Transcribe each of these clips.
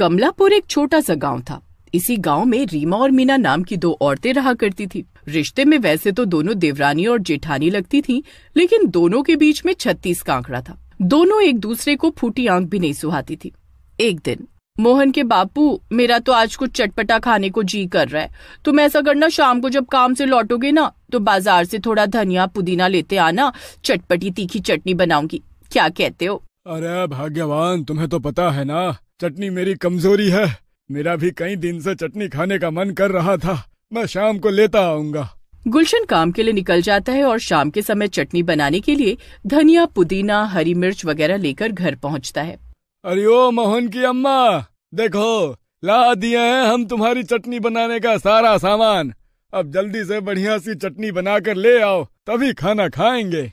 कमलापुर एक छोटा सा गांव था। इसी गांव में रीमा और मीना नाम की दो औरतें रहा करती थी। रिश्ते में वैसे तो दोनों देवरानी और जेठानी लगती थीं, लेकिन दोनों के बीच में 36 का आंकड़ा था। दोनों एक दूसरे को फूटी आंख भी नहीं सुहाती थी। एक दिन, मोहन के बापू, मेरा तो आज कुछ चटपटा खाने को जी कर रहा है। तुम ऐसा करना, शाम को जब काम से लौटोगे ना तो बाजार से थोड़ा धनिया पुदीना लेते आना, चटपटी तीखी चटनी बनाऊंगी। क्या कहते हो? अरे भाग्यवान, तुम्हें तो पता है ना चटनी मेरी कमजोरी है। मेरा भी कई दिन से चटनी खाने का मन कर रहा था। मैं शाम को लेता आऊंगा। गुलशन काम के लिए निकल जाता है और शाम के समय चटनी बनाने के लिए धनिया पुदीना हरी मिर्च वगैरह लेकर घर पहुंचता है। अरे ओ मोहन की अम्मा, देखो ला दिए हैं हम तुम्हारी चटनी बनाने का सारा सामान। अब जल्दी से बढ़िया सी चटनी बनाकर ले आओ, तभी खाना खाएंगे।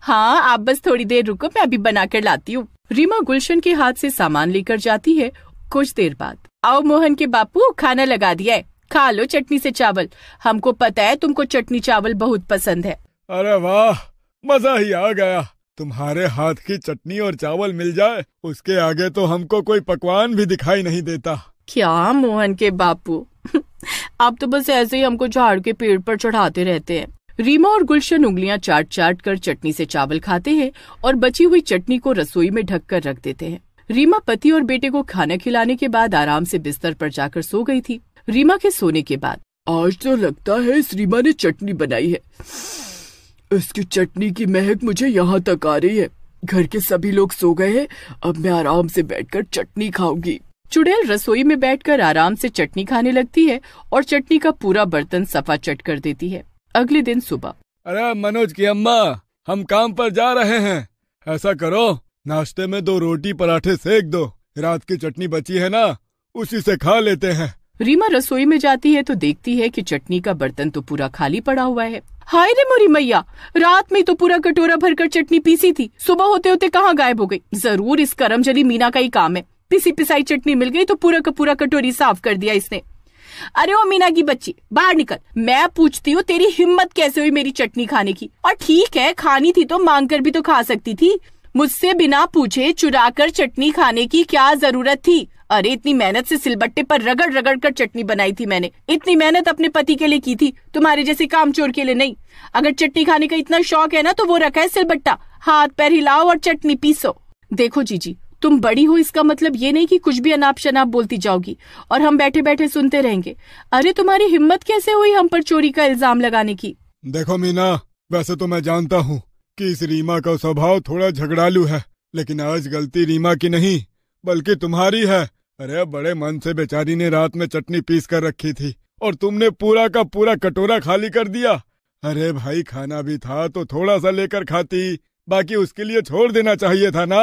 हाँ, आप बस थोड़ी देर रुको, मैं अभी बनाकर लाती हूँ। रीमा गुलशन के हाथ से सामान लेकर जाती है। कुछ देर बाद, आओ मोहन के बापू, खाना लगा दिया है, खा लो चटनी से चावल। हमको पता है तुमको चटनी चावल बहुत पसंद है। अरे वाह, मजा ही आ गया। तुम्हारे हाथ की चटनी और चावल मिल जाए, उसके आगे तो हमको कोई पकवान भी दिखाई नहीं देता। क्या मोहन के बापू, आप तो बस ऐसे ही हमको झाड़ के पेड़ पर चढ़ाते रहते हैं। रीमा और गुलशन उंगलियां चाट चाट कर चटनी से चावल खाते हैं और बची हुई चटनी को रसोई में ढक कर रख देते हैं। रीमा पति और बेटे को खाना खिलाने के बाद आराम से बिस्तर पर जाकर सो गई थी। रीमा के सोने के बाद, आज तो लगता है इस रीमा ने चटनी बनाई है। इसकी चटनी की महक मुझे यहाँ तक आ रही है। घर के सभी लोग सो गए हैं, अब मैं आराम से बैठकर चटनी खाऊंगी। चुड़ैल रसोई में बैठकर आराम से चटनी खाने लगती है और चटनी का पूरा बर्तन सफा चट कर देती है। अगले दिन सुबह, अरे मनोज की अम्मा, हम काम पर जा रहे हैं। ऐसा करो, नाश्ते में 2 रोटी पराठे सेक दो। रात की चटनी बची है ना, उसी से खा लेते हैं। रीमा रसोई में जाती है तो देखती है कि चटनी का बर्तन तो पूरा खाली पड़ा हुआ है। हाय रे मोरी मैया, रात में तो पूरा कटोरा भरकर चटनी पीसी थी, सुबह होते होते कहाँ गायब हो गई। जरूर इस करमजली मीना का ही काम है। पिसी पिसाई चटनी मिल गई तो पूरा का पूरा कटोरी साफ कर दिया इसने। अरे ओ मीना की बच्ची, बाहर निकल। मैं पूछती हूँ, तेरी हिम्मत कैसे हुई मेरी चटनी खाने की? और ठीक है, खानी थी तो मांग कर भी तो खा सकती थी। मुझसे बिना पूछे चुरा कर चटनी खाने की क्या जरूरत थी? अरे इतनी मेहनत से सिलबट्टे पर रगड़ रगड़ कर चटनी बनाई थी मैंने। इतनी मेहनत अपने पति के लिए की थी, तुम्हारे जैसे कामचोर के लिए नहीं। अगर चटनी खाने का इतना शौक है ना तो वो रखा है सिलबट्टा, हाथ पैर हिलाओ और चटनी पीसो। देखो जीजी, तुम बड़ी हो इसका मतलब ये नहीं कि कुछ भी अनाप शनाप बोलती जाओगी और हम बैठे बैठे सुनते रहेंगे। अरे तुम्हारी हिम्मत कैसे हुई हम पर चोरी का इल्जाम लगाने की? देखो मीना, वैसे तो मैं जानता हूँ कि इस रीमा का स्वभाव थोड़ा झगड़ालू है, लेकिन आज गलती रीमा की नहीं बल्कि तुम्हारी है। अरे बड़े मन से बेचारी ने रात में चटनी पीस कर रखी थी और तुमने पूरा का पूरा कटोरा खाली कर दिया। अरे भाई, खाना भी था तो थोड़ा सा लेकर खाती, बाकी उसके लिए छोड़ देना चाहिए था ना।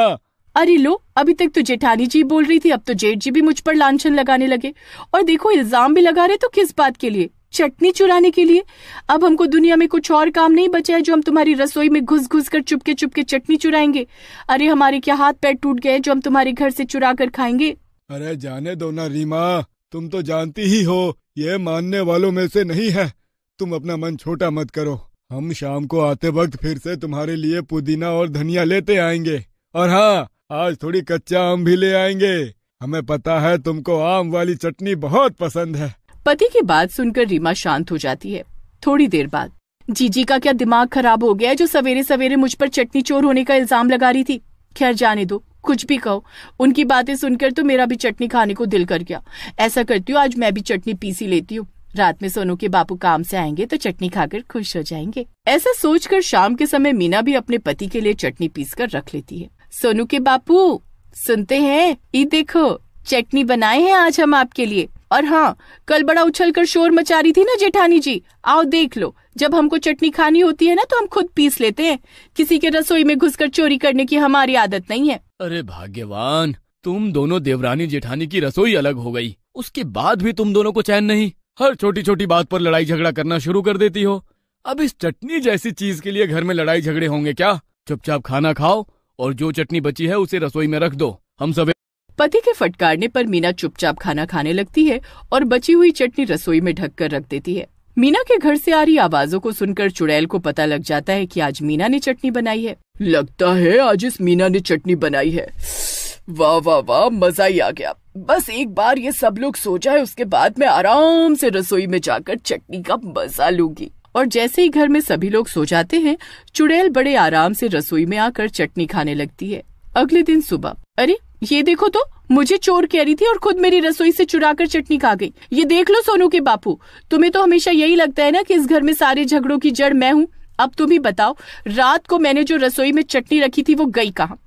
अरे लो, अभी तक तो जेठानी जी बोल रही थी, अब तो जेठ जी भी मुझ पर लांछन लगाने लगे। और देखो, इल्जाम भी लगा रहे तो किस बात के लिए? चटनी चुराने के लिए। अब हमको दुनिया में कुछ और काम नहीं बचा है जो हम तुम्हारी रसोई में घुस घुस कर चुपके चुपके चटनी चुराएंगे। अरे हमारे क्या हाथ पैर टूट गए जो हम तुम्हारे घर से चुरा कर खाएंगे? अरे जाने दो ना रीमा, तुम तो जानती ही हो ये मानने वालों में से नहीं है। तुम अपना मन छोटा मत करो। हम शाम को आते वक्त फिर से तुम्हारे लिए पुदीना और धनिया लेते आएंगे। और हाँ, आज थोड़ी कच्चा आम भी ले आएंगे। हमें पता है तुमको आम वाली चटनी बहुत पसंद है। पति की बात सुनकर रीमा शांत हो जाती है। थोड़ी देर बाद, जीजी का क्या दिमाग खराब हो गया है जो सवेरे सवेरे मुझ पर चटनी चोर होने का इल्जाम लगा रही थी? खैर जाने दो, कुछ भी कहो। उनकी बातें सुनकर तो मेरा भी चटनी खाने को दिल कर गया। ऐसा करती हूँ, आज मैं भी चटनी पीसी लेती हूँ। रात में सोनू के बापू काम से आएंगे तो चटनी खाकर खुश हो जाएंगे। ऐसा सोचकर शाम के समय मीना भी अपने पति के लिए चटनी पीस कर रख लेती है। सोनू के बापू, सुनते हैं? ये देखो, चटनी बनाए हैं आज हम आपके लिए। और हाँ, कल बड़ा उछल कर शोर मचा रही थी ना जेठानी जी, आओ देख लो। जब हमको चटनी खानी होती है ना तो हम खुद पीस लेते हैं। किसी के रसोई में घुसकर चोरी करने की हमारी आदत नहीं है। अरे भाग्यवान, तुम दोनों देवरानी जेठानी की रसोई अलग हो गई, उसके बाद भी तुम दोनों को चैन नहीं। हर छोटी छोटी बात पर लड़ाई झगड़ा करना शुरू कर देती हो। अब इस चटनी जैसी चीज के लिए घर में लड़ाई झगड़े होंगे क्या? चुपचाप खाना खाओ और जो चटनी बची है उसे रसोई में रख दो। हम सब। पति के फटकारने पर मीना चुपचाप खाना खाने लगती है और बची हुई चटनी रसोई में ढक कर रख देती है। मीना के घर से आ रही आवाजों को सुनकर चुड़ैल को पता लग जाता है कि आज मीना ने चटनी बनाई है। लगता है आज इस मीना ने चटनी बनाई है। वाह वाह वाह, मजा ही आ गया। बस एक बार ये सब लोग सो जाए, उसके बाद मैं आराम से रसोई में जाकर चटनी का मजा लूंगी। और जैसे ही घर में सभी लोग सो जाते हैं, चुड़ैल बड़े आराम से रसोई में आकर चटनी खाने लगती है। अगले दिन सुबह, अरे ये देखो तो, मुझे चोर कह रही थी और खुद मेरी रसोई से चुरा कर चटनी खा गई। ये देख लो सोनू के बापू, तुम्हें तो हमेशा यही लगता है ना कि इस घर में सारे झगड़ों की जड़ मैं हूँ। अब तुम ही बताओ, रात को मैंने जो रसोई में चटनी रखी थी वो गई कहाँ?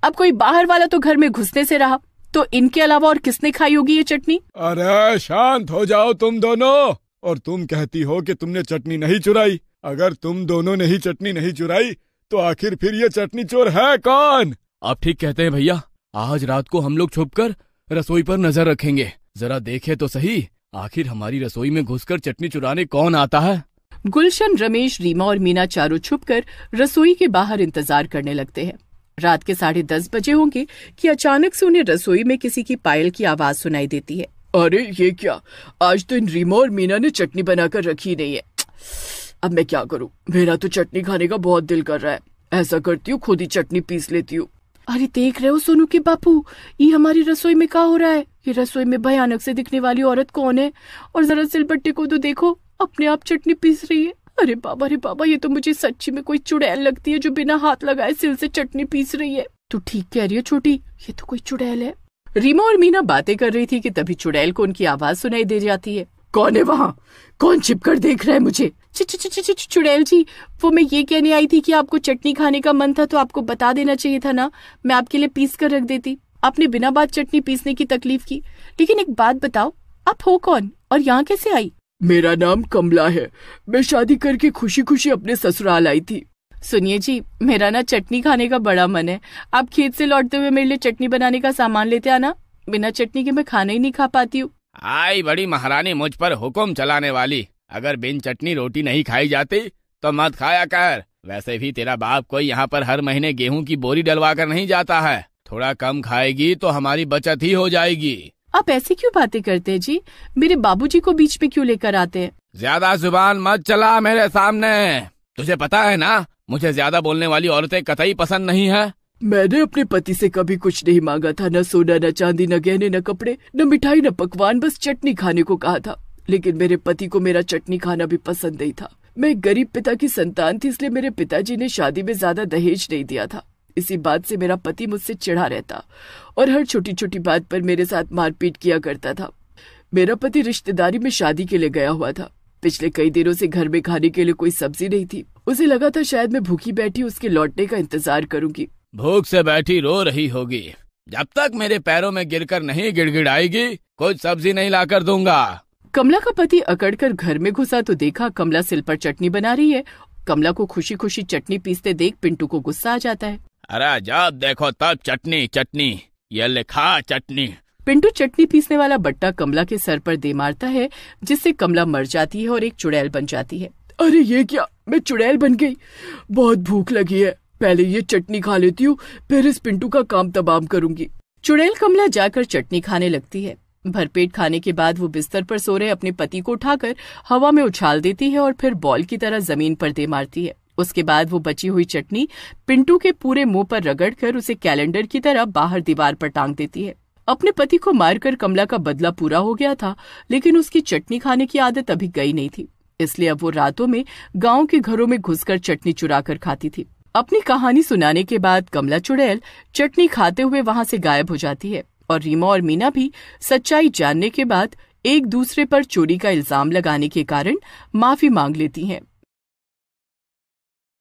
अब कोई बाहर वाला तो घर में घुसने से रहा, तो इनके अलावा और किसने खाई होगी ये चटनी? अरे शांत हो जाओ तुम दोनों। और तुम कहती हो कि तुमने चटनी नहीं चुराई। अगर तुम दोनों ने ही चटनी नहीं चुराई तो आखिर फिर ये चटनी चोर है कौन? आप ठीक कहते हैं भैया। आज रात को हम लोग छुपकर रसोई पर नजर रखेंगे। जरा देखे तो सही, आखिर हमारी रसोई में घुसकर चटनी चुराने कौन आता है। गुलशन, रमेश, रीमा और मीना चारों छुपकर रसोई के बाहर इंतजार करने लगते हैं। रात के 10:30 बजे होंगे कि अचानक से उन्हें रसोई में किसी की पायल की आवाज सुनाई देती है। अरे ये क्या, आज तो इन रीमा और मीना ने चटनी बनाकर रखी नहीं है। अब मैं क्या करूं, मेरा तो चटनी खाने का बहुत दिल कर रहा है। ऐसा करती हूँ, खुद ही चटनी पीस लेती हूँ। अरे देख रहे हो सोनू के बापू, ये हमारी रसोई में क्या हो रहा है? ये रसोई में भयानक से दिखने वाली औरत कौन है? और जरा सिलबट्टे को तो देखो, अपने आप चटनी पीस रही है। अरे बाबा, ये तो मुझे सच्ची में कोई चुड़ैल लगती है जो बिना हाथ लगाए सिल से चटनी पीस रही है। तू ठीक कह रही है छोटी, ये तो कोई चुड़ैल है। रीमा और मीना बातें कर रही थी कि तभी चुड़ैल को उनकी आवाज सुनाई दे जाती है। कौन है वहाँ? कौन छिपकर देख रहा है मुझे? चुड़ैल जी, वो मैं ये कहने आई थी कि आपको चटनी खाने का मन था तो आपको बता देना चाहिए था ना, मैं आपके लिए पीस कर रख देती। आपने बिना बात चटनी पीसने की तकलीफ की। लेकिन एक बात बताओ, आप हो कौन और यहाँ कैसे आई? मेरा नाम कमला है। मैं शादी करके खुशी खुशी अपने ससुराल आई थी। सुनिए जी, मेरा ना चटनी खाने का बड़ा मन है। आप खेत से लौटते हुए मेरे लिए चटनी बनाने का सामान लेते आना। बिना चटनी के मैं खाना ही नहीं खा पाती हूँ। आई बड़ी महारानी मुझ पर हुक्म चलाने वाली। अगर बिन चटनी रोटी नहीं खाई जाती तो मत खाया कर। वैसे भी तेरा बाप कोई यहाँ पर हर महीने गेहूं की बोरी डलवा कर नहीं जाता है। थोड़ा कम खाएगी तो हमारी बचत ही हो जाएगी। आप ऐसे क्यों बातें करते हैं जी? मेरे बाबूजी को बीच में क्यों लेकर आते हैं? ज्यादा जुबान मत चला मेरे सामने। तुझे पता है ना, मुझे ज्यादा बोलने वाली औरतें कतई पसंद नहीं है। मैंने अपने पति से कभी कुछ नहीं मांगा था, न सोना, न चांदी, न गहने, न कपड़े, न मिठाई, न पकवान, बस चटनी खाने को कहा था। लेकिन मेरे पति को मेरा चटनी खाना भी पसंद नहीं था। मैं एक गरीब पिता की संतान थी, इसलिए मेरे पिताजी ने शादी में ज्यादा दहेज नहीं दिया था। इसी बात से मेरा पति मुझसे चिढ़ा रहता और हर छोटी छोटी बात पर मेरे साथ मारपीट किया करता था। मेरा पति रिश्तेदारी में शादी के लिए गया हुआ था। पिछले कई दिनों से घर में खाने के लिए कोई सब्जी नहीं थी। उसे लगा था शायद मैं भूखी बैठी उसके लौटने का इंतजार करूंगी। भूख से बैठी रो रही होगी। जब तक मेरे पैरों में गिरकर नहीं गिड़गिड़ाएगी, कुछ सब्जी नहीं लाकर दूंगा। कमला का पति अकड़कर घर में घुसा तो देखा कमला सिल पर चटनी बना रही है। कमला को खुशी खुशी चटनी पीसते देख पिंटू को गुस्सा आ जाता है। अरे जब देखो तब चटनी, ये लिखा चटनी। पिंटू चटनी पीसने वाला बट्टा कमला के सर पर दे मारता है, जिससे कमला मर जाती है और एक चुड़ैल बन जाती है। अरे ये क्या, मैं चुड़ैल बन गई? बहुत भूख लगी है, पहले ये चटनी खा लेती हूँ, फिर इस पिंटू का काम तमाम करूंगी। चुड़ैल कमला जाकर चटनी खाने लगती है। भरपेट खाने के बाद वो बिस्तर पर सो रहे अपने पति को उठाकर हवा में उछाल देती है और फिर बॉल की तरह जमीन पर दे मारती है। उसके बाद वो बची हुई चटनी पिंटू के पूरे मुंह पर रगड़कर उसे कैलेंडर की तरह बाहर दीवार पर टांग देती है। अपने पति को मारकर कमला का बदला पूरा हो गया था, लेकिन उसकी चटनी खाने की आदत अभी गई नहीं थी। इसलिए अब वो रातों में गांव के घरों में घुसकर चटनी चुरा कर खाती थी। अपनी कहानी सुनाने के बाद कमला चुड़ैल चटनी खाते हुए वहां से गायब हो जाती है और रीमा और मीना भी सच्चाई जानने के बाद एक दूसरे पर चोरी का इल्जाम लगाने के कारण माफी मांग लेती हैं।